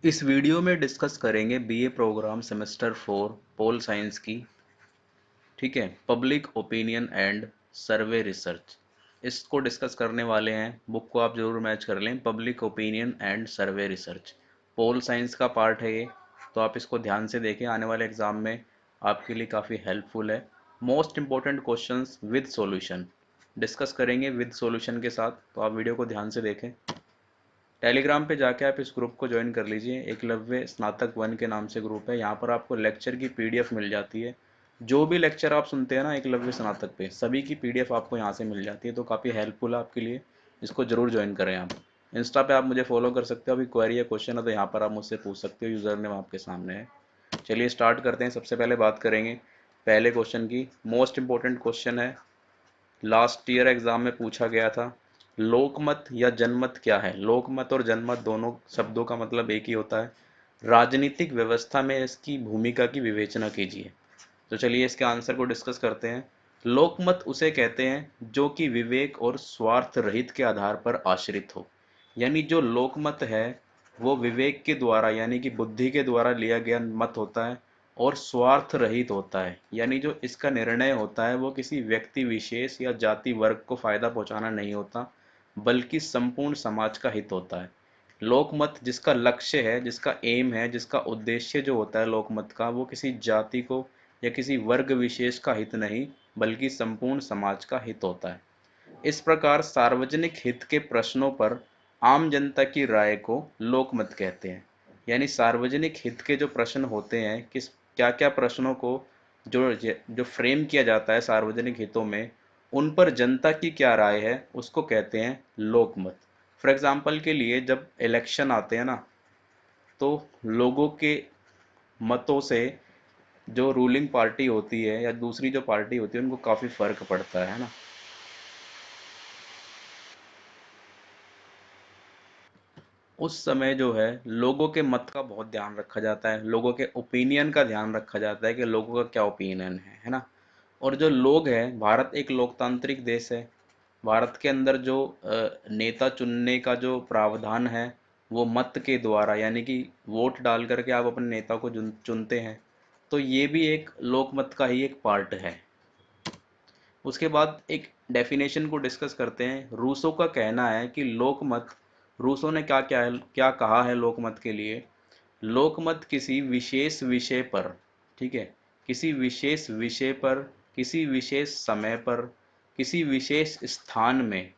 इस वीडियो में डिस्कस करेंगे BA programme semester 4 pol science की। ठीक है, public opinion and survey research इसको डिस्कस करने वाले हैं। बुक को आप जरूर मैच कर लें। Public opinion and survey research pol science का पार्ट है ये, तो आप इसको ध्यान से देखें। आने वाले एग्जाम में आपके लिए काफ़ी हेल्पफुल है। Most important questions with solution discuss करेंगे विद सॉल्यूशन के साथ, तो आप वीडियो को ध्यान से देखें। टेलीग्राम पे जाके आप इस ग्रुप को ज्वाइन कर लीजिए। एकलव्य स्नातक 1 के नाम से ग्रुप है। यहाँ पर आपको लेक्चर की पीडीएफ मिल जाती है। जो भी लेक्चर आप सुनते हैं ना एकलव्य स्नातक पे, सभी की पीडीएफ आपको यहाँ से मिल जाती है, तो काफ़ी हेल्पफुल है आपके लिए। इसको जरूर ज्वाइन करें आप। इंस्टा पे आप मुझे फॉलो कर सकते हो। अभी क्वेरी या क्वेश्चन है तो यहाँ पर आप मुझसे पूछ सकते हो। यूज़र नेम आपके सामने है। चलिए स्टार्ट करते हैं। सबसे पहले बात करेंगे पहले क्वेश्चन की। मोस्ट इंपॉर्टेंट क्वेश्चन है, लास्ट ईयर एग्जाम में पूछा गया था। लोकमत या जनमत क्या है? लोकमत और जनमत दोनों शब्दों का मतलब एक ही होता है। राजनीतिक व्यवस्था में इसकी भूमिका की विवेचना कीजिए। तो चलिए इसके आंसर को डिस्कस करते हैं। लोकमत उसे कहते हैं जो कि विवेक और स्वार्थ रहित के आधार पर आश्रित हो। यानी जो लोकमत है वो विवेक के द्वारा यानी कि बुद्धि के द्वारा लिया गया मत होता है और स्वार्थ रहित होता है। यानी जो इसका निर्णय होता है वो किसी व्यक्ति विशेष या जाति वर्ग को फायदा पहुंचाना नहीं होता, बल्कि संपूर्ण समाज का हित होता है। लोकमत जिसका लक्ष्य है, जिसका एम है, जिसका उद्देश्य जो होता है लोकमत का, वो किसी जाति को या किसी वर्ग विशेष का हित नहीं, बल्कि संपूर्ण समाज का हित होता है। इस प्रकार सार्वजनिक हित के प्रश्नों पर आम जनता की राय को लोकमत कहते हैं। यानी सार्वजनिक हित के जो प्रश्न होते हैं, किस क्या क्या प्रश्नों को जो जो फ्रेम किया जाता है सार्वजनिक हितों में, उन पर जनता की क्या राय है, उसको कहते हैं लोकमत। फॉर एग्जाम्पल के लिए जब इलेक्शन आते हैं ना, तो लोगों के मतों से जो रूलिंग पार्टी होती है या दूसरी जो पार्टी होती है उनको काफ़ी फर्क पड़ता है ना। उस समय जो है लोगों के मत का बहुत ध्यान रखा जाता है, लोगों के ओपिनियन का ध्यान रखा जाता है कि लोगों का क्या ओपिनियन है ना। और जो लोग हैं, भारत एक लोकतांत्रिक देश है। भारत के अंदर जो नेता चुनने का जो प्रावधान है वो मत के द्वारा यानी कि वोट डाल करके आप अपने नेता को चुनते हैं। तो ये भी एक लोकमत का ही एक पार्ट है। उसके बाद एक डेफिनेशन को डिस्कस करते हैं। रूसो का कहना है कि लोकमत, रूसो ने क्या कहा है लोकमत के लिए। लोकमत किसी विशेष विषय पर, ठीक है, किसी विशेष विषय पर, किसी विशेष समय पर, किसी विशेष स्थान में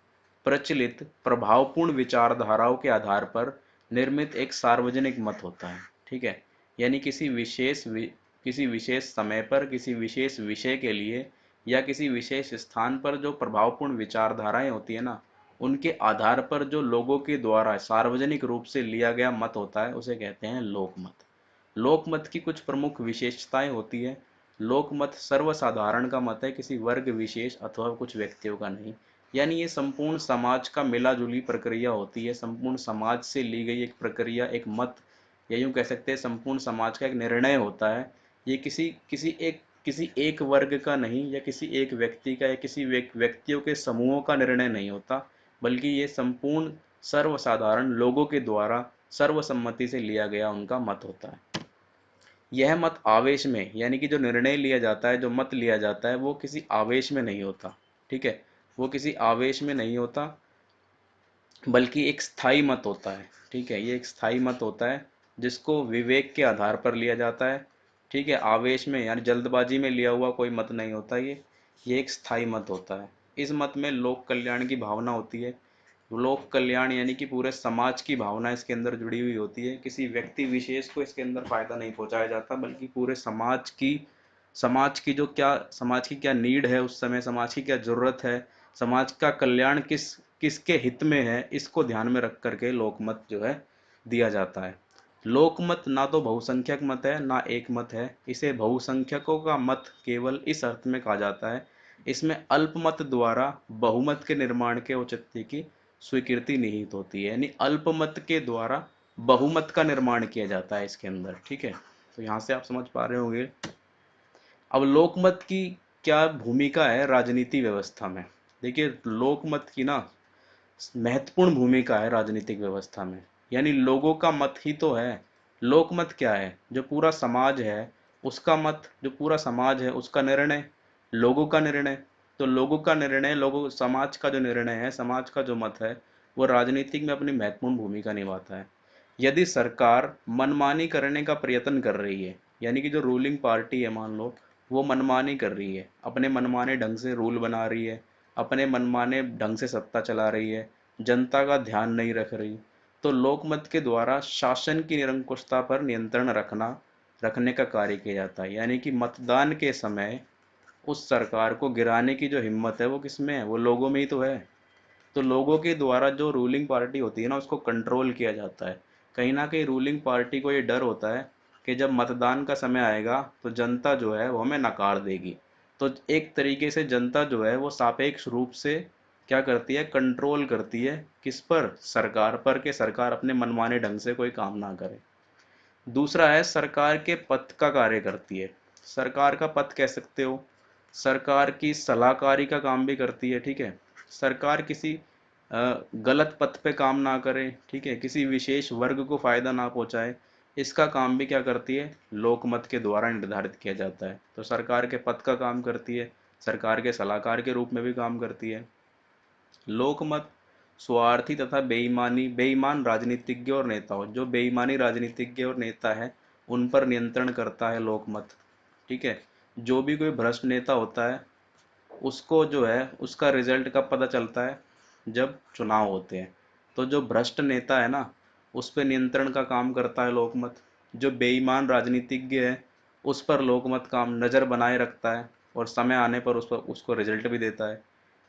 प्रचलित प्रभावपूर्ण विचारधाराओं के आधार पर निर्मित एक सार्वजनिक मत होता है। ठीक है, यानी किसी विशेष समय पर, किसी विशेष विषय के लिए या किसी विशेष स्थान पर जो प्रभावपूर्ण विचारधाराएं होती है ना, उनके आधार पर जो लोगों के द्वारा सार्वजनिक रूप से लिया गया मत होता है उसे कहते हैं लोकमत। लोकमत की कुछ प्रमुख विशेषताएं होती है। लोकमत सर्वसाधारण का मत है, किसी वर्ग विशेष अथवा कुछ व्यक्तियों का नहीं। यानी ये संपूर्ण समाज का मिला जुली प्रक्रिया होती है। संपूर्ण समाज से ली गई एक प्रक्रिया, एक मत, या यूं कह सकते हैं संपूर्ण समाज का एक निर्णय होता है। ये किसी एक वर्ग का नहीं, या किसी एक व्यक्ति का, या किसी व्यक्तियों के समूहों का निर्णय नहीं होता, बल्कि ये संपूर्ण सर्वसाधारण लोगों के द्वारा सर्वसम्मति से लिया गया उनका मत होता है। यह मत आवेश में, यानी कि जो निर्णय लिया जाता है, जो मत लिया जाता है, वो किसी आवेश में नहीं होता। ठीक है, वो किसी आवेश में नहीं होता, बल्कि एक स्थायी मत होता है। ठीक है, ये एक स्थायी मत होता है जिसको विवेक के आधार पर लिया जाता है। ठीक है, आवेश में यानी जल्दबाजी में लिया हुआ कोई मत नहीं होता ये एक स्थायी मत होता है। इस मत में लोक कल्याण की भावना होती है। लोक कल्याण यानी कि पूरे समाज की भावना इसके अंदर जुड़ी हुई होती है। किसी व्यक्ति विशेष को इसके अंदर फायदा नहीं पहुंचाया जाता, बल्कि पूरे समाज की क्या नीड है उस समय, समाज की क्या जरूरत है, समाज का कल्याण किसके हित में है, इसको ध्यान में रख करके लोकमत जो है दिया जाता है। लोकमत ना तो बहुसंख्यक मत है ना एक मत है। इसे बहुसंख्यकों का मत केवल इस अर्थ में कहा जाता है, इसमें अल्पमत द्वारा बहुमत के निर्माण के औचित्य की स्वीकृति निहित होती है। यानी अल्पमत के द्वारा बहुमत का निर्माण किया जाता है इसके अंदर। ठीक है, तो यहाँ से आप समझ पा रहे होंगे। अब लोकमत की क्या भूमिका है राजनीति व्यवस्था में। देखिए, लोकमत की ना महत्वपूर्ण भूमिका है राजनीतिक व्यवस्था में। यानी लोगों का मत ही तो है लोकमत क्या है? जो पूरा समाज है उसका मत, जो पूरा समाज है उसका निर्णय, लोगों का निर्णय। तो लोगों का निर्णय, लोगों समाज का जो निर्णय है, समाज का जो मत है, वो राजनीतिक में अपनी महत्वपूर्ण भूमिका निभाता है। यदि सरकार मनमानी करने का प्रयत्न कर रही है, यानी कि जो रूलिंग पार्टी है मान लो, वो मनमानी कर रही है, अपने मनमाने ढंग से रूल बना रही है, अपने मनमाने ढंग से सत्ता चला रही है, जनता का ध्यान नहीं रख रही, तो लोकमत के द्वारा शासन की निरंकुशता पर नियंत्रण रखने का कार्य किया जाता है। यानी कि मतदान के समय उस सरकार को गिराने की जो हिम्मत है वो किसमें है? वो लोगों में ही तो है। तो लोगों के द्वारा जो रूलिंग पार्टी होती है ना, उसको कंट्रोल किया जाता है। कहीं ना कहीं रूलिंग पार्टी को ये डर होता है कि जब मतदान का समय आएगा तो जनता जो है वो हमें नकार देगी। तो एक तरीके से जनता जो है वो सापेक्ष रूप से क्या करती है? कंट्रोल करती है। किस पर? सरकार पर, कि सरकार अपने मनमाने ढंग से कोई काम ना करे। दूसरा है सरकार के पथ का कार्य करती है। सरकार का पथ कह सकते हो, सरकार की सलाहकारी का काम भी करती है। ठीक है, सरकार किसी गलत पथ पे काम ना करे, ठीक है, किसी विशेष वर्ग को फायदा ना पहुंचाए, इसका काम भी क्या करती है? लोकमत के द्वारा निर्धारित किया जाता है। तो सरकार के पथ का काम करती है, सरकार के सलाहकार के रूप में भी काम करती है। लोकमत स्वार्थी तथा बेईमान राजनीतिज्ञ और नेताओं, जो बेईमानी राजनीतिज्ञ और नेता है उन पर नियंत्रण करता है लोकमत। ठीक है, जो भी कोई भ्रष्ट नेता होता है उसको जो है उसका रिजल्ट कब पता चलता है? जब चुनाव होते हैं। तो जो भ्रष्ट नेता है ना, उस पर नियंत्रण का काम करता है लोकमत। जो बेईमान राजनीतिज्ञ है उस पर लोकमत काम नज़र बनाए रखता है और समय आने पर उस पर उसको रिजल्ट भी देता है।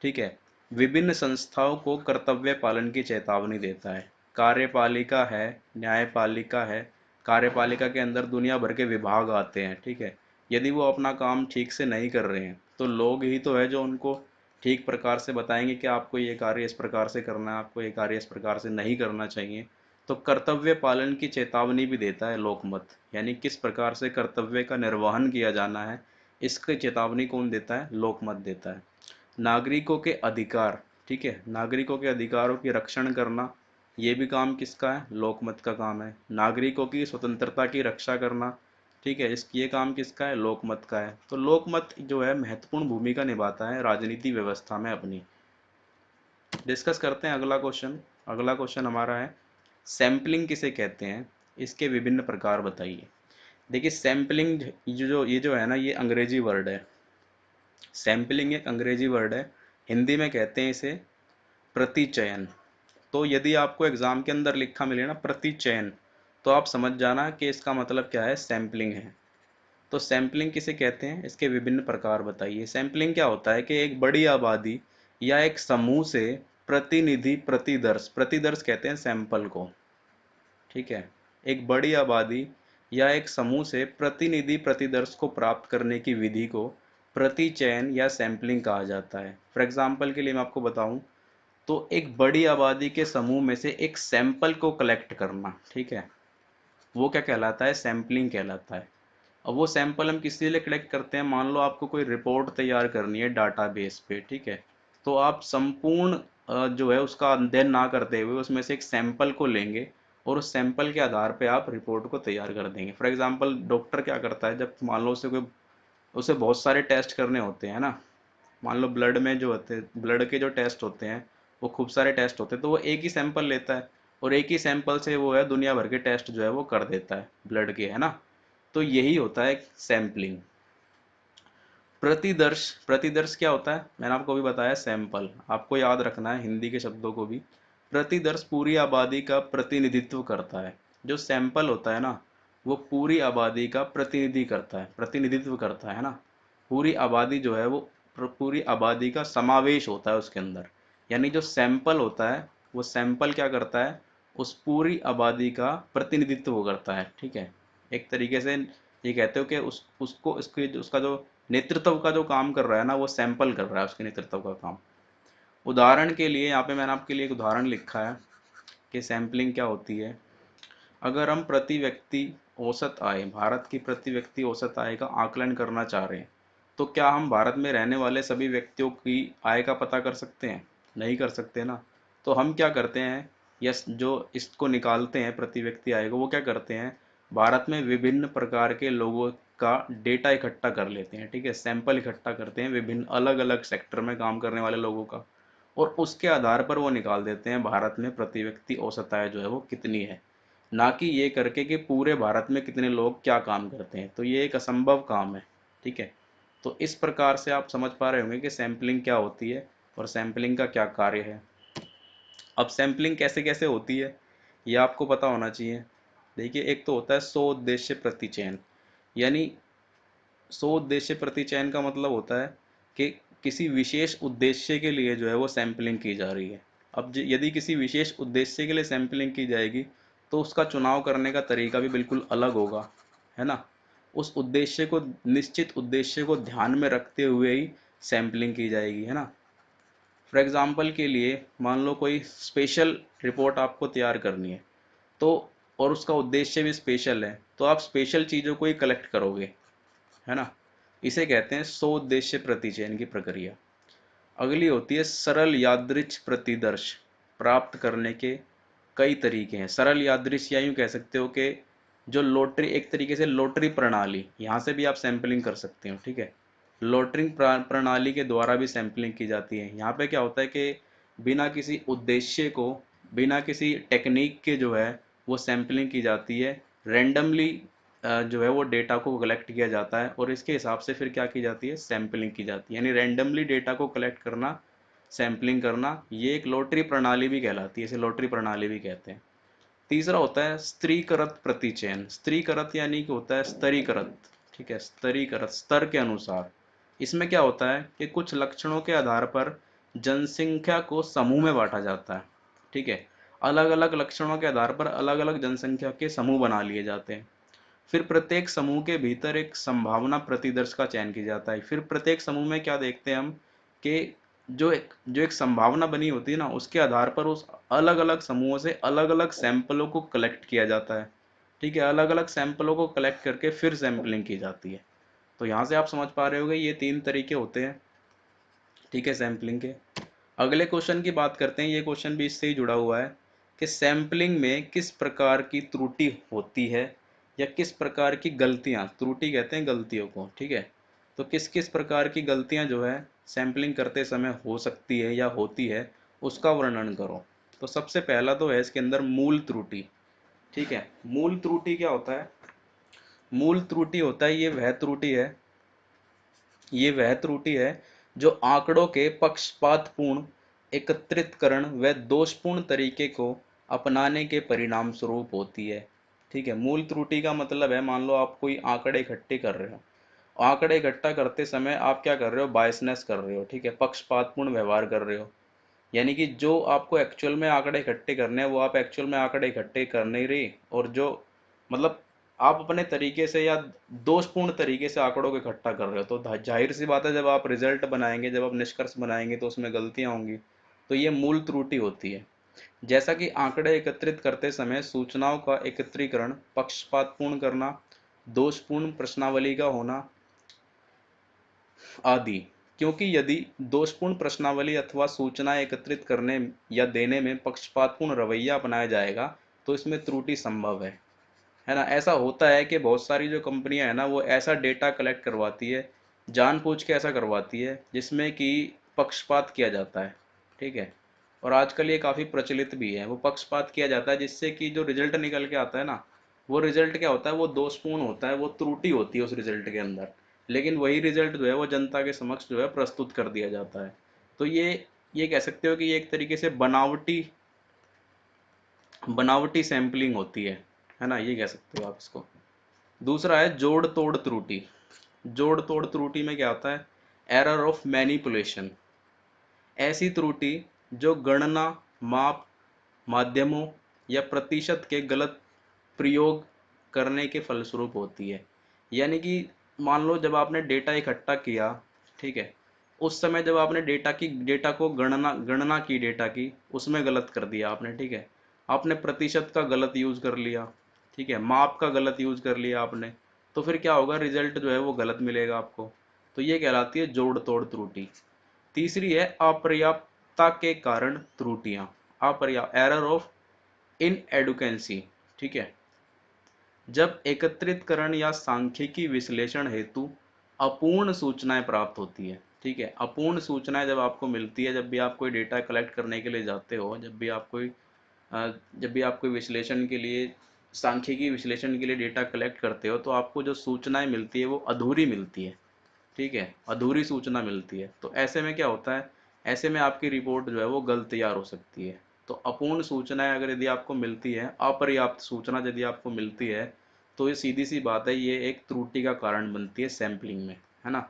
ठीक है, विभिन्न संस्थाओं को कर्तव्य पालन की चेतावनी देता है। कार्यपालिका है, न्यायपालिका है। कार्यपालिका के अंदर दुनिया भर के विभाग आते हैं। ठीक है, यदि वो अपना काम ठीक से नहीं कर रहे हैं तो लोग ही तो है जो उनको ठीक प्रकार से बताएंगे कि आपको ये कार्य इस प्रकार से करना है, आपको ये कार्य इस प्रकार से नहीं करना चाहिए। तो कर्तव्य पालन की चेतावनी भी देता है लोकमत, यानी किस प्रकार से कर्तव्य का निर्वहन किया जाना है, इसकी चेतावनी कौन देता है? लोकमत देता है। नागरिकों के अधिकार, ठीक है, नागरिकों के अधिकारों की रक्षण करना, ये भी काम किसका है? लोकमत का काम है। नागरिकों की स्वतंत्रता की रक्षा करना, ठीक है, इस ये काम किसका है? लोकमत का है। तो लोकमत जो है महत्वपूर्ण भूमिका निभाता है राजनीति व्यवस्था में अपनी। डिस्कस करते हैं अगला क्वेश्चन। अगला क्वेश्चन हमारा है, सैम्पलिंग किसे कहते हैं? इसके विभिन्न प्रकार बताइए। देखिए सैम्पलिंग ये जो है ना, ये अंग्रेजी वर्ड है। सैम्पलिंग एक अंग्रेजी वर्ड है, हिंदी में कहते हैं इसे प्रतिचयन। तो यदि आपको एग्जाम के अंदर लिखा मिले ना प्रतिचयन, तो आप समझ जाना कि इसका मतलब क्या है? सैम्पलिंग है। तो सैम्पलिंग किसे कहते हैं? इसके विभिन्न प्रकार बताइए। सैम्पलिंग क्या होता है कि एक बड़ी आबादी या एक समूह से प्रतिनिधि प्रतिदर्श, प्रतिदर्श कहते हैं सैंपल को। ठीक है, एक बड़ी आबादी या एक समूह से प्रतिनिधि प्रतिदर्श को प्राप्त करने की विधि को प्रतिचयन या सैंपलिंग कहा जाता है। फॉर एग्जाम्पल के लिए मैं आपको बताऊं तो एक बड़ी आबादी के समूह में से एक सैंपल को कलेक्ट करना, ठीक है, वो क्या कहलाता है? सैंपलिंग कहलाता है। अब वो सैंपल हम किस लिए कलेक्ट करते हैं? मान लो आपको कोई रिपोर्ट तैयार करनी है डाटाबेस पे, ठीक है, तो आप संपूर्ण जो है उसका अध्ययन ना करते हुए उसमें से एक सैंपल को लेंगे और उस सैंपल के आधार पे आप रिपोर्ट को तैयार कर देंगे। फॉर एग्जांपल डॉक्टर क्या करता है, जब मान लो उसे बहुत सारे टेस्ट करने होते हैं ना, मान लो ब्लड में जो होते हैं, ब्लड के जो टेस्ट होते हैं वो खूब सारे टेस्ट होते हैं, तो वो एक ही सैंपल लेता है और एक ही सैंपल से वो है दुनिया भर के टेस्ट जो है वो कर देता है ब्लड के, है ना। तो यही होता है सैंपलिंग। प्रतिदर्श, प्रतिदर्श क्या होता है? मैंने आपको अभी बताया सैंपल, आपको याद रखना है हिंदी के शब्दों को भी। प्रतिदर्श पूरी आबादी का प्रतिनिधित्व करता है। जो सैंपल होता है ना, वो पूरी आबादी का प्रतिनिधित्व करता है ना। पूरी आबादी जो है वो पूरी आबादी का समावेश होता है उसके अंदर। यानी जो सैंपल होता है वो सैंपल क्या करता है? उस पूरी आबादी का प्रतिनिधित्व करता है। ठीक है, एक तरीके से ये कहते हो कि उसको उसका जो नेतृत्व का जो काम कर रहा है ना, वो सैंपल कर रहा है उसके नेतृत्व का काम। उदाहरण के लिए यहाँ पे मैंने आपके लिए एक उदाहरण लिखा है कि सैंपलिंग क्या होती है। अगर हम प्रति व्यक्ति औसत आय, भारत की प्रति व्यक्ति औसत आय का आकलन करना चाह रहे हैं, तो क्या हम भारत में रहने वाले सभी व्यक्तियों की आय का पता कर सकते हैं? नहीं कर सकते ना। तो हम क्या करते हैं, यस, जो इसको निकालते हैं प्रति व्यक्ति आय को, वो क्या करते हैं? भारत में विभिन्न प्रकार के लोगों का डेटा इकट्ठा कर लेते हैं, ठीक है, सैंपल इकट्ठा करते हैं विभिन्न अलग अलग सेक्टर में काम करने वाले लोगों का, और उसके आधार पर वो निकाल देते हैं भारत में प्रति व्यक्ति औसत आय जो है वो कितनी है, ना कि ये करके कि पूरे भारत में कितने लोग क्या काम करते हैं। तो ये एक असंभव काम है, ठीक है। तो इस प्रकार से आप समझ पा रहे होंगे कि सैंपलिंग क्या होती है और सैंपलिंग का क्या कार्य है। अब सैंपलिंग कैसे कैसे होती है ये आपको पता होना चाहिए। देखिए, एक तो होता है सौ उद्देश्य प्रति चयन, यानी सौ उद्देश्य प्रति चयन का मतलब होता है कि किसी विशेष उद्देश्य के लिए जो है वो सैंपलिंग की जा रही है। अब यदि किसी विशेष उद्देश्य के लिए सैंपलिंग की जाएगी तो उसका चुनाव करने का तरीका भी बिल्कुल अलग होगा, है ना। उस उद्देश्य को, निश्चित उद्देश्य को ध्यान में रखते हुए ही सैंपलिंग की जाएगी, है ना। फॉर एग्जाम्पल के लिए मान लो कोई स्पेशल रिपोर्ट आपको तैयार करनी है, तो और उसका उद्देश्य भी स्पेशल है, तो आप स्पेशल चीज़ों को ही कलेक्ट करोगे, है ना। इसे कहते हैं सौ उद्देश्य प्रतिचयन की प्रक्रिया। अगली होती है सरल यादृच प्रतिदर्श प्राप्त करने के कई तरीके हैं। सरल यादृच या यूं कह सकते हो कि जो लॉटरी, एक तरीके से लॉटरी प्रणाली, यहाँ से भी आप सैंपलिंग कर सकते हो, ठीक है। लॉटरिंग प्रणाली के द्वारा भी सैंपलिंग की जाती है। यहाँ पे क्या होता है कि बिना किसी उद्देश्य को, बिना किसी टेक्निक के जो है वो सैंपलिंग की जाती है। रैंडमली जो है वो डेटा को कलेक्ट किया जाता है और इसके हिसाब से फिर क्या की जाती है, सैंपलिंग की जाती है। यानी रैंडमली डेटा को कलेक्ट करना, सैंपलिंग करना, ये एक लॉटरी प्रणाली भी कहलाती है, इसे लॉटरी प्रणाली भी कहते हैं। तीसरा होता है स्त्रीकृत प्रतिचयन। स्त्रीकृत यानी कि होता है स्तरीकृत, ठीक है, स्तरीकृत, स्तर के अनुसार। इसमें क्या होता है कि कुछ लक्षणों के आधार पर जनसंख्या को समूह में बांटा जाता है, ठीक है। अलग अलग लक्षणों के आधार पर अलग अलग जनसंख्या के समूह बना लिए जाते हैं। फिर प्रत्येक समूह के भीतर एक संभावना प्रतिदर्श का चयन किया जाता है। फिर प्रत्येक समूह में क्या देखते हैं हम कि जो एक संभावना बनी होती है ना, उसके आधार पर उस अलग अलग समूहों से अलग अलग सैंपलों को कलेक्ट किया जाता है, ठीक है। अलग अलग सैंपलों को कलेक्ट करके फिर सैंपलिंग की जाती है। तो यहाँ से आप समझ पा रहे होगे ये तीन तरीके होते हैं, ठीक है, सैंपलिंग के। अगले क्वेश्चन की बात करते हैं। ये क्वेश्चन भी इससे ही जुड़ा हुआ है कि सैंपलिंग में किस प्रकार की त्रुटि होती है या किस प्रकार की गलतियां, त्रुटि कहते हैं गलतियों को, ठीक है। तो किस किस प्रकार की गलतियां जो है सैंपलिंग करते समय हो सकती है या होती है, उसका वर्णन करो। तो सबसे पहला तो है इसके अंदर मूल त्रुटि, ठीक है। मूल त्रुटि क्या होता है? मूल त्रुटि होता है, ये वह त्रुटि है जो आंकड़ों के पक्षपातपूर्ण एकत्रितकरण व दोषपूर्ण तरीके को अपनाने के परिणाम स्वरूप होती है, ठीक है। मूल त्रुटि का मतलब है, मान लो आप कोई आंकड़े इकट्ठे कर रहे हो, आंकड़े इकट्ठा करते समय आप क्या कर रहे हो, बायसनेस कर रहे हो, ठीक है, पक्षपातपूर्ण व्यवहार कर रहे हो। यानी कि जो आपको एक्चुअल में आंकड़े इकट्ठे करने हैं वो आप एक्चुअल में आंकड़े इकट्ठे कर नहीं रही, और जो मतलब आप अपने तरीके से या दोषपूर्ण तरीके से आंकड़ों को इकट्ठा कर रहे हो। तो जाहिर सी बात है, जब आप रिजल्ट बनाएंगे, जब आप निष्कर्ष बनाएंगे तो उसमें गलतियां होंगी। तो ये मूल त्रुटि होती है। जैसा कि आंकड़े एकत्रित करते समय सूचनाओं का एकत्रीकरण पक्षपातपूर्ण करना, दोषपूर्ण प्रश्नावली का होना आदि। क्योंकि यदि दोषपूर्ण प्रश्नावली अथवा सूचना एकत्रित करने या देने में पक्षपातपूर्ण रवैया अपनाया जाएगा तो इसमें त्रुटि संभव है ना। ऐसा होता है कि बहुत सारी जो कंपनियां है ना, वो ऐसा डेटा कलेक्ट करवाती है, जानबूझ के ऐसा करवाती है जिसमें कि पक्षपात किया जाता है, ठीक है। और आजकल ये काफ़ी प्रचलित भी है, वो पक्षपात किया जाता है जिससे कि जो रिजल्ट निकल के आता है ना, वो रिजल्ट क्या होता है, वो दोषपूर्ण होता है, वो त्रुटि होती है उस रिजल्ट के अंदर। लेकिन वही रिजल्ट जो है वो जनता के समक्ष जो है प्रस्तुत कर दिया जाता है। तो ये कह सकते हो कि ये एक तरीके से बनावटी बनावटी सैंपलिंग होती है ना, ये कह सकते हो आप इसको। दूसरा है जोड़ तोड़ त्रुटि। जोड़ तोड़ त्रुटि में क्या आता है, एरर ऑफ मैनिपुलेशन। ऐसी त्रुटि जो गणना, माप, माध्यमों या प्रतिशत के गलत प्रयोग करने के फलस्वरूप होती है। यानी कि मान लो जब आपने डेटा इकट्ठा किया, ठीक है, उस समय जब आपने डेटा को गणना की, डेटा की, उसमें गलत कर दिया आपने, ठीक है। आपने प्रतिशत का गलत यूज़ कर लिया, ठीक है, माप का गलत यूज़ कर लिया आपने, तो फिर क्या होगा, रिजल्ट जो है वो गलत मिलेगा आपको। तो ये कहलाती है जोड़ तोड़ त्रुटि। तीसरी है अपर्याप्तता के कारण त्रुटियां। अपर्याप्त, एरर ऑफ इन एडुकेंसी, ठीक है। जब एकत्रितकरण या सांख्यिकी विश्लेषण हेतु अपूर्ण सूचनाएं प्राप्त होती है। ठीक है, अपूर्ण सूचनाएं जब आपको मिलती है, जब भी आप कोई डेटा कलेक्ट करने के लिए जाते हो, जब भी आप कोई विश्लेषण के लिए, सांख्यिकी विश्लेषण के लिए डेटा कलेक्ट करते हो, तो आपको जो सूचनाएं मिलती है वो अधूरी मिलती है। ठीक है, अधूरी सूचना मिलती है। तो ऐसे में क्या होता है, ऐसे में आपकी रिपोर्ट जो है वो गलत तैयार हो सकती है। तो अपूर्ण सूचनाएं अगर यदि आपको मिलती है, अपर्याप्त सूचना यदि आपको मिलती है, तो ये सीधी सी बात है, ये एक त्रुटि का कारण बनती है सैंपलिंग में, है ना।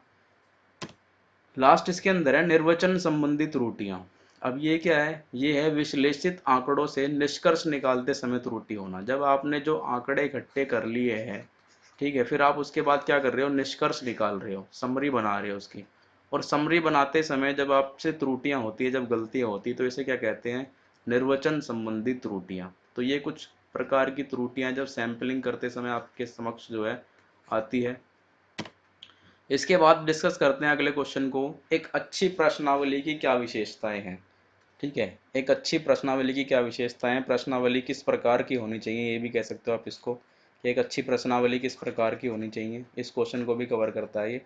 लास्ट इसके अंदर है निर्वचन संबंधी त्रुटियां। अब ये क्या है, ये है विश्लेषित आंकड़ों से निष्कर्ष निकालते समय त्रुटि होना। जब आपने जो आंकड़े इकट्ठे कर लिए हैं, ठीक है, फिर आप उसके बाद क्या कर रहे हो, निष्कर्ष निकाल रहे हो, समरी बना रहे हो उसकी। और समरी बनाते समय जब आपसे त्रुटियां होती है, जब गलतियां होती है, तो इसे क्या कहते हैं, निर्वचन संबंधी त्रुटियां। तो ये कुछ प्रकार की त्रुटियां जब सैंपलिंग करते समय आपके समक्ष जो है आती है। इसके बाद डिस्कस करते हैं अगले क्वेश्चन को, एक अच्छी प्रश्नावली की क्या विशेषताएं हैं। ठीक है, एक अच्छी प्रश्नावली की क्या विशेषताएं हैं, प्रश्नावली किस प्रकार की होनी चाहिए, ये भी कह सकते हो आप इसको, कि एक अच्छी प्रश्नावली किस प्रकार की होनी चाहिए, इस क्वेश्चन को भी कवर करता है ये।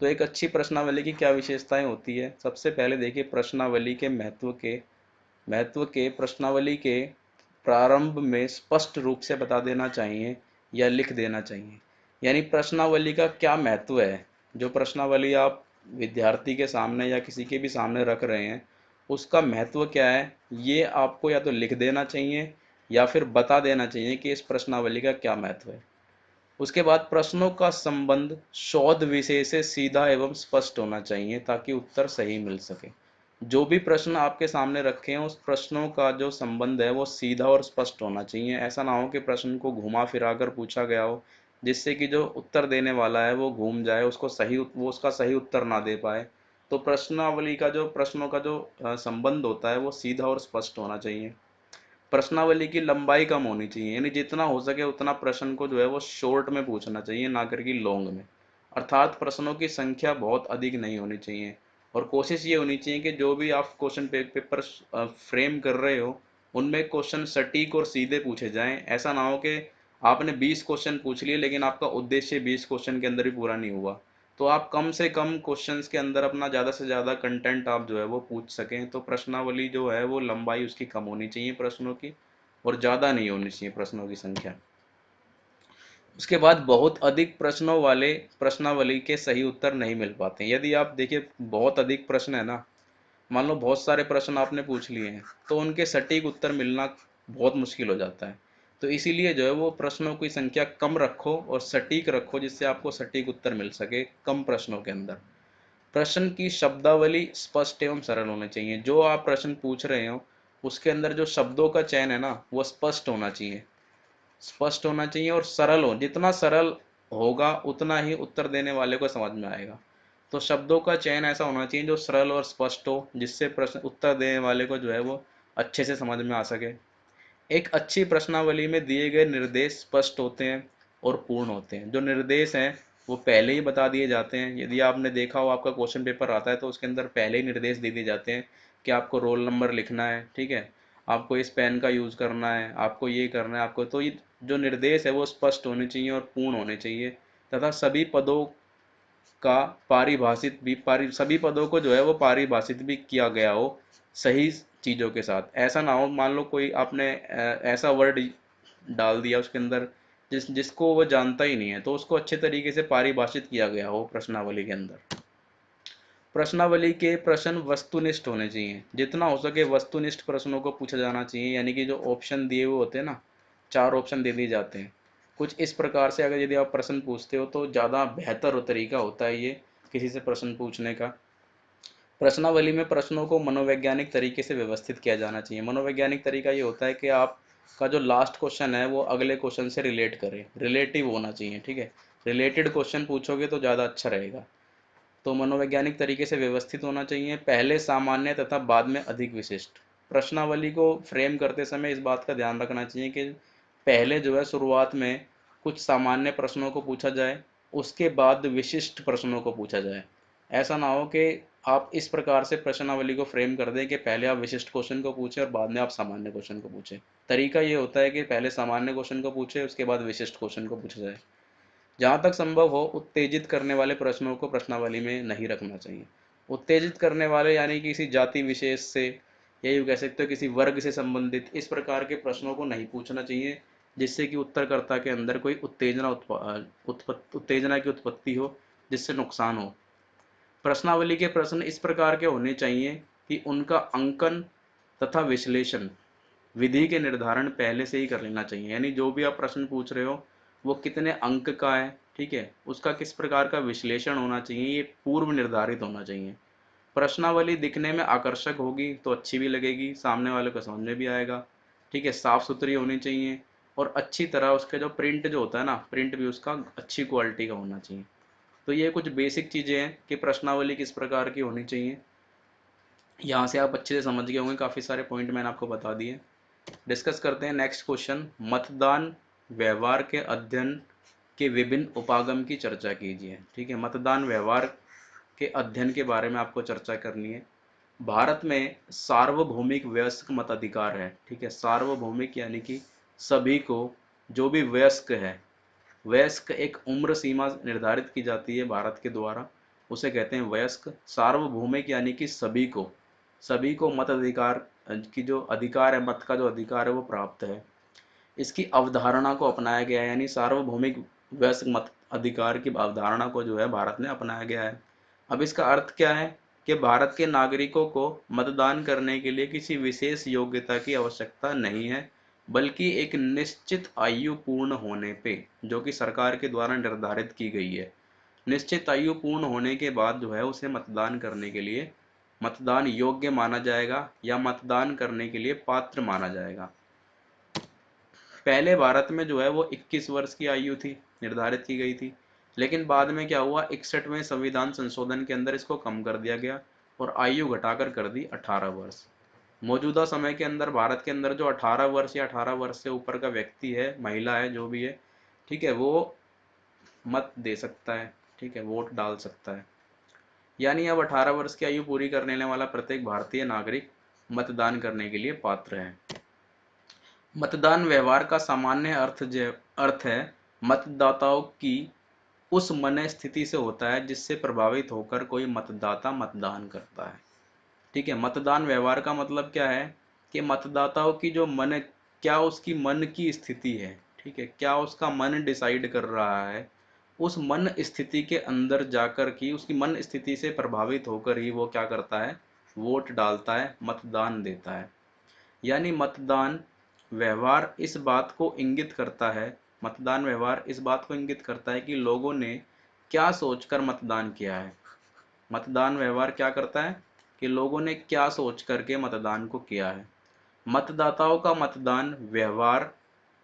तो एक अच्छी प्रश्नावली की क्या विशेषताएं होती है, सबसे पहले देखिए प्रश्नावली के महत्व के प्रश्नावली के प्रारंभ में स्पष्ट रूप से बता देना चाहिए या लिख देना चाहिए। यानी प्रश्नावली का क्या महत्व है, जो प्रश्नावली आप विद्यार्थी के सामने या किसी के भी सामने रख रहे हैं, उसका महत्व क्या है, ये आपको या तो लिख देना चाहिए या फिर बता देना चाहिए कि इस प्रश्नावली का क्या महत्व है। उसके बाद प्रश्नों का संबंध शोध विषय से सीधा एवं स्पष्ट होना चाहिए ताकि उत्तर सही मिल सके। जो भी प्रश्न आपके सामने रखे हैं, उस प्रश्नों का जो संबंध है वो सीधा और स्पष्ट होना चाहिए। ऐसा ना हो कि प्रश्न को घुमा फिरा कर पूछा गया हो, जिससे कि जो उत्तर देने वाला है वो घूम जाए, वो उसका सही उत्तर ना दे पाए। तो प्रश्नावली का जो प्रश्नों का जो संबंध होता है वो सीधा और स्पष्ट होना चाहिए। प्रश्नावली की लंबाई कम होनी चाहिए, यानी जितना हो सके उतना प्रश्न को जो है वो शॉर्ट में पूछना चाहिए, ना करके लॉन्ग में। अर्थात प्रश्नों की संख्या बहुत अधिक नहीं होनी चाहिए। और कोशिश ये होनी चाहिए कि जो भी आप क्वेश्चन पेपर फ्रेम कर रहे हो, उनमें क्वेश्चन सटीक और सीधे पूछे जाएं। ऐसा ना हो कि आपने 20 क्वेश्चन पूछ लिए लेकिन आपका उद्देश्य 20 क्वेश्चन के अंदर भी पूरा नहीं हुआ। तो आप कम से कम क्वेश्चंस के अंदर अपना ज़्यादा से ज़्यादा कंटेंट आप जो है वो पूछ सकें। तो प्रश्नावली जो है वो लंबाई उसकी कम होनी चाहिए प्रश्नों की, और ज़्यादा नहीं होनी चाहिए प्रश्नों की संख्या। उसके बाद बहुत अधिक प्रश्नों वाले प्रश्नावली के सही उत्तर नहीं मिल पाते। यदि आप देखिए बहुत अधिक प्रश्न है ना, मान लो बहुत सारे प्रश्न आपने पूछ लिए हैं, तो उनके सटीक उत्तर मिलना बहुत मुश्किल हो जाता है। तो इसीलिए जो है वो प्रश्नों की संख्या कम रखो और सटीक रखो, जिससे आपको सटीक उत्तर मिल सके कम प्रश्नों के अंदर। प्रश्न की शब्दावली स्पष्ट एवं सरल होनी चाहिए। जो आप प्रश्न पूछ रहे हो उसके अंदर जो शब्दों का चयन है ना, वो स्पष्ट होना चाहिए, स्पष्ट होना चाहिए और सरल हो। जितना सरल होगा उतना ही उत्तर देने वाले को समझ में आएगा। तो शब्दों का चयन ऐसा होना चाहिए जो सरल और स्पष्ट हो, जिससे प्रश्न उत्तर देने वाले को जो है वो अच्छे से समझ में आ सके। एक अच्छी प्रश्नावली में दिए गए निर्देश स्पष्ट होते हैं और पूर्ण होते हैं। जो निर्देश हैं वो पहले ही बता दिए जाते हैं। यदि आपने देखा हो आपका क्वेश्चन पेपर आता है तो उसके अंदर पहले ही निर्देश दे दिए जाते हैं कि आपको रोल नंबर लिखना है, ठीक है, आपको इस पेन का यूज़ करना है, आपको ये करना है, आपको। तो ये जो निर्देश है वो स्पष्ट होने चाहिए और पूर्ण होने चाहिए, तथा सभी पदों का पारिभाषित भी सभी पदों को जो है वो पारिभाषित भी किया गया हो सही चीज़ों के साथ। ऐसा ना हो मान लो कोई आपने ऐसा वर्ड डाल दिया उसके अंदर जिसको वो जानता ही नहीं है, तो उसको अच्छे तरीके से पारिभाषित किया गया हो प्रश्नावली के अंदर। प्रश्नावली के प्रश्न वस्तुनिष्ठ होने चाहिए, जितना हो सके वस्तुनिष्ठ प्रश्नों को पूछा जाना चाहिए। यानी कि जो ऑप्शन दिए हुए होते हैं ना, 4 ऑप्शन दे दिए जाते हैं, कुछ इस प्रकार से अगर यदि आप प्रश्न पूछते हो तो ज़्यादा बेहतर तरीका होता है ये किसी से प्रश्न पूछने का। प्रश्नावली में प्रश्नों को मनोवैज्ञानिक तरीके से व्यवस्थित किया जाना चाहिए। मनोवैज्ञानिक तरीका ये होता है कि आपका जो लास्ट क्वेश्चन है वो अगले क्वेश्चन से रिलेट करे, रिलेटिव होना चाहिए, ठीक है। रिलेटेड क्वेश्चन पूछोगे तो ज़्यादा अच्छा रहेगा। तो मनोवैज्ञानिक तरीके से व्यवस्थित होना चाहिए, पहले सामान्य तथा बाद में अधिक विशिष्ट। प्रश्नावली को फ्रेम करते समय इस बात का ध्यान रखना चाहिए कि पहले जो है शुरुआत में कुछ सामान्य प्रश्नों को पूछा जाए, उसके बाद विशिष्ट प्रश्नों को पूछा जाए। ऐसा ना हो कि आप इस प्रकार से प्रश्नावली को फ्रेम कर दें कि पहले आप विशिष्ट क्वेश्चन को पूछें और बाद में आप सामान्य क्वेश्चन को पूछें। तरीका ये होता है कि पहले सामान्य क्वेश्चन को पूछें, उसके बाद विशिष्ट क्वेश्चन को पूछा जाए। जहाँ तक संभव हो उत्तेजित करने वाले प्रश्नों को प्रश्नावली में नहीं रखना चाहिए। उत्तेजित करने वाले यानी किसी जाति विशेष से, या यूँ कह सकते हो किसी वर्ग से संबंधित इस प्रकार के प्रश्नों को नहीं पूछना चाहिए, जिससे कि उत्तरकर्ता के अंदर कोई उत्तेजना की उत्पत्ति हो, जिससे नुकसान हो। प्रश्नावली के प्रश्न इस प्रकार के होने चाहिए कि उनका अंकन तथा विश्लेषण विधि के निर्धारण पहले से ही कर लेना चाहिए। यानी जो भी आप प्रश्न पूछ रहे हो वो कितने अंक का है, ठीक है, उसका किस प्रकार का विश्लेषण होना चाहिए, ये पूर्व निर्धारित होना चाहिए। प्रश्नावली दिखने में आकर्षक होगी तो अच्छी भी लगेगी, सामने वाले को समझ में भी आएगा, ठीक है। साफ सुथरी होनी चाहिए और अच्छी तरह उसका जो प्रिंट जो होता है ना, प्रिंट भी उसका अच्छी क्वालिटी का होना चाहिए। तो ये कुछ बेसिक चीज़ें हैं कि प्रश्नावली किस प्रकार की होनी चाहिए। यहाँ से आप अच्छे से समझ गए होंगे, काफ़ी सारे पॉइंट मैंने आपको बता दिए। डिस्कस करते हैं नेक्स्ट क्वेश्चन। मतदान व्यवहार के अध्ययन के विभिन्न उपागम की चर्चा कीजिए। ठीक है, मतदान व्यवहार के अध्ययन के बारे में आपको चर्चा करनी है। भारत में सार्वभौमिक वयस्क मताधिकार है। ठीक है, सार्वभौमिक यानी कि सभी को, जो भी वयस्क है, वयस्क एक उम्र सीमा निर्धारित की जाती है भारत के द्वारा, उसे कहते हैं वयस्क। सार्वभौमिक यानी कि सभी को मताधिकार की जो अधिकार है, मत का जो अधिकार है वो प्राप्त है। इसकी अवधारणा को अपनाया गया है, यानी सार्वभौमिक वयस्क मत अधिकार की अवधारणा को जो है भारत ने अपनाया गया है। अब इसका अर्थ क्या है कि भारत के नागरिकों को मतदान करने के लिए किसी विशेष योग्यता की आवश्यकता नहीं है, बल्कि एक निश्चित आयु पूर्ण होने पे, जो कि सरकार के द्वारा निर्धारित की गई है, निश्चित आयु पूर्ण होने के बाद जो है उसे मतदान करने के लिए मतदान योग्य माना जाएगा या मतदान करने के लिए पात्र माना जाएगा। पहले भारत में जो है वो 21 वर्ष की आयु थी, निर्धारित की गई थी, लेकिन बाद में क्या हुआ, 61वें संविधान संशोधन के अंदर इसको कम कर दिया गया और आयु घटाकर कर दी 18 वर्ष। मौजूदा समय के अंदर भारत के अंदर जो 18 वर्ष या 18 वर्ष से ऊपर का व्यक्ति है, महिला है, जो भी है, ठीक है, वो मत दे सकता है, ठीक है, वोट डाल सकता है। यानी अब 18 वर्ष की आयु पूरी करने वाला प्रत्येक भारतीय नागरिक मतदान करने के लिए पात्र है। मतदान व्यवहार का सामान्य अर्थ है मतदाताओं की उस मन स्थिति से होता है जिससे प्रभावित होकर कोई मतदाता मतदान करता है। ठीक है, मतदान व्यवहार का मतलब क्या है कि मतदाताओं की जो मन, क्या उसकी मन की स्थिति है, ठीक है, क्या उसका मन डिसाइड कर रहा है, उस मन स्थिति के अंदर जाकर की उसकी मन स्थिति से प्रभावित होकर ही वो क्या करता है, वोट डालता है, मतदान देता है। यानी व्यवहार इस बात को इंगित करता है मतदान व्यवहार इस बात को इंगित करता है कि लोगों ने क्या सोचकर मतदान किया है। मतदान व्यवहार क्या करता है कि लोगों ने क्या सोच करके मतदान को किया है। मतदाताओं का मतदान व्यवहार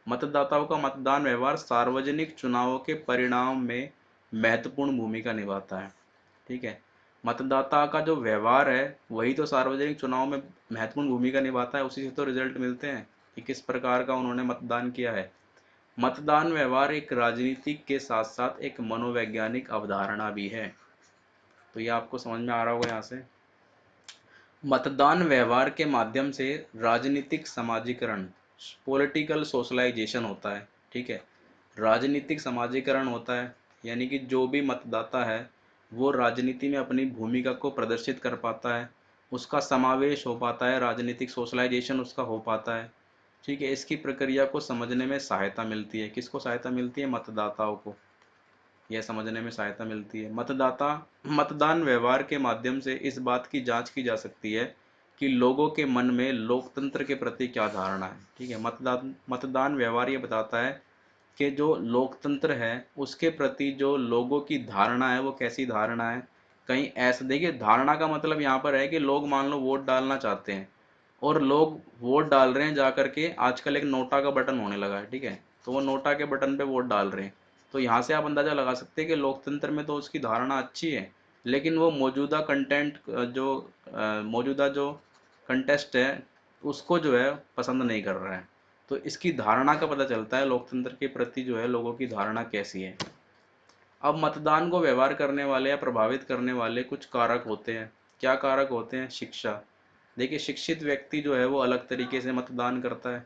मतदाताओं का मतदान व्यवहार सार्वजनिक चुनावों के परिणाम में महत्वपूर्ण भूमिका निभाता है। ठीक है, मतदाता का जो व्यवहार है वही तो सार्वजनिक चुनाव में महत्वपूर्ण भूमिका निभाता है, उसी से तो रिजल्ट मिलते हैं कि किस प्रकार का उन्होंने मतदान किया है। मतदान व्यवहार एक राजनीतिक के साथ साथ एक मनोवैज्ञानिक अवधारणा भी है। तो ये आपको समझ में आ रहा होगा। यहाँ से मतदान व्यवहार के माध्यम से राजनीतिक समाजीकरण, पॉलिटिकल सोशलाइजेशन होता है। ठीक है, राजनीतिक समाजीकरण होता है, यानी कि जो भी मतदाता है वो राजनीति में अपनी भूमिका को प्रदर्शित कर पाता है, उसका समावेश हो पाता है, राजनीतिक सोशलाइजेशन उसका हो पाता है। ठीक है, इसकी प्रक्रिया को समझने में सहायता मिलती है। किसको सहायता मिलती है? मतदाताओं को यह समझने में सहायता मिलती है। मतदान व्यवहार के माध्यम से इस बात की जांच की जा सकती है कि लोगों के मन में लोकतंत्र के प्रति क्या धारणा है। ठीक है, मतदान व्यवहार ये बताता है कि जो लोकतंत्र है उसके प्रति जो लोगों की धारणा है वो कैसी धारणा है। कहीं ऐसा देखिए, धारणा का मतलब यहाँ पर है कि लोग मान लो वोट डालना चाहते हैं और लोग वोट डाल रहे हैं जा करके, आजकल एक नोटा का बटन होने लगा है, ठीक है, तो वो नोटा के बटन पे वोट डाल रहे हैं। तो यहाँ से आप अंदाज़ा लगा सकते हैं कि लोकतंत्र में तो उसकी धारणा अच्छी है, लेकिन वो मौजूदा जो कंटेस्ट है उसको जो है पसंद नहीं कर रहा है। तो इसकी धारणा का पता चलता है लोकतंत्र के प्रति जो है लोगों की धारणा कैसी है। अब मतदान को व्यवहार करने वाले या प्रभावित करने वाले कुछ कारक होते हैं। क्या कारक होते हैं? शिक्षा। देखिए, शिक्षित व्यक्ति जो है वो अलग तरीके से मतदान करता है।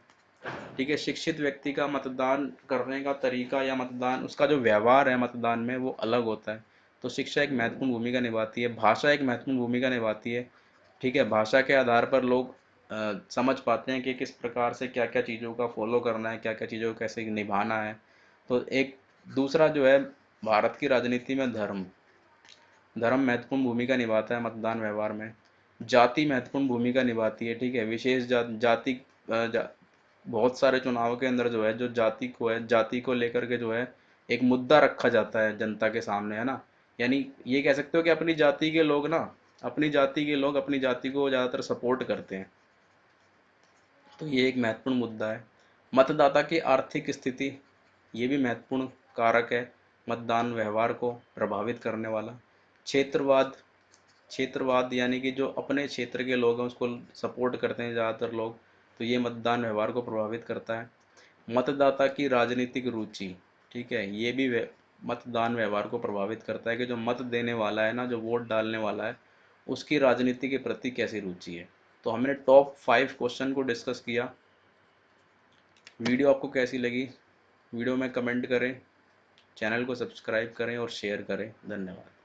ठीक है, शिक्षित व्यक्ति का मतदान करने का तरीका या मतदान उसका जो व्यवहार है मतदान में वो अलग होता है। तो शिक्षा एक महत्वपूर्ण भूमिका निभाती है, भाषा एक महत्वपूर्ण भूमिका निभाती है। ठीक है, भाषा के आधार पर लोग समझ पाते हैं कि किस प्रकार से क्या क्या चीज़ों का फॉलो करना है, क्या क्या चीज़ों को कैसे निभाना है। तो एक दूसरा जो है, भारत की राजनीति में धर्म धर्म महत्वपूर्ण भूमिका निभाता है मतदान व्यवहार में। जाति महत्वपूर्ण भूमिका निभाती है। ठीक है, विशेष जाति बहुत सारे चुनाव के अंदर जो है, जो जाति को है, जाति को लेकर के जो है एक मुद्दा रखा जाता है जनता के सामने, है ना। यानी ये कह सकते हो कि अपनी जाति के लोग ना, अपनी जाति के लोग अपनी जाति को ज़्यादातर सपोर्ट करते हैं। तो ये एक महत्वपूर्ण मुद्दा है। मतदाता की आर्थिक स्थिति, ये भी महत्वपूर्ण कारक है मतदान व्यवहार को प्रभावित करने वाला। क्षेत्रवाद, क्षेत्रवाद यानी कि जो अपने क्षेत्र के लोग हैं उसको सपोर्ट करते हैं ज़्यादातर लोग, तो ये मतदान व्यवहार को प्रभावित करता है। मतदाता की राजनीतिक रुचि, ठीक है, ये भी मतदान व्यवहार को प्रभावित करता है कि जो मत देने वाला है ना, जो वोट डालने वाला है, उसकी राजनीति के प्रति कैसी रुचि है। तो हमने टॉप 5 क्वेश्चन को डिस्कस किया। वीडियो आपको कैसी लगी? वीडियो में कमेंट करें, चैनल को सब्सक्राइब करें और शेयर करें। धन्यवाद।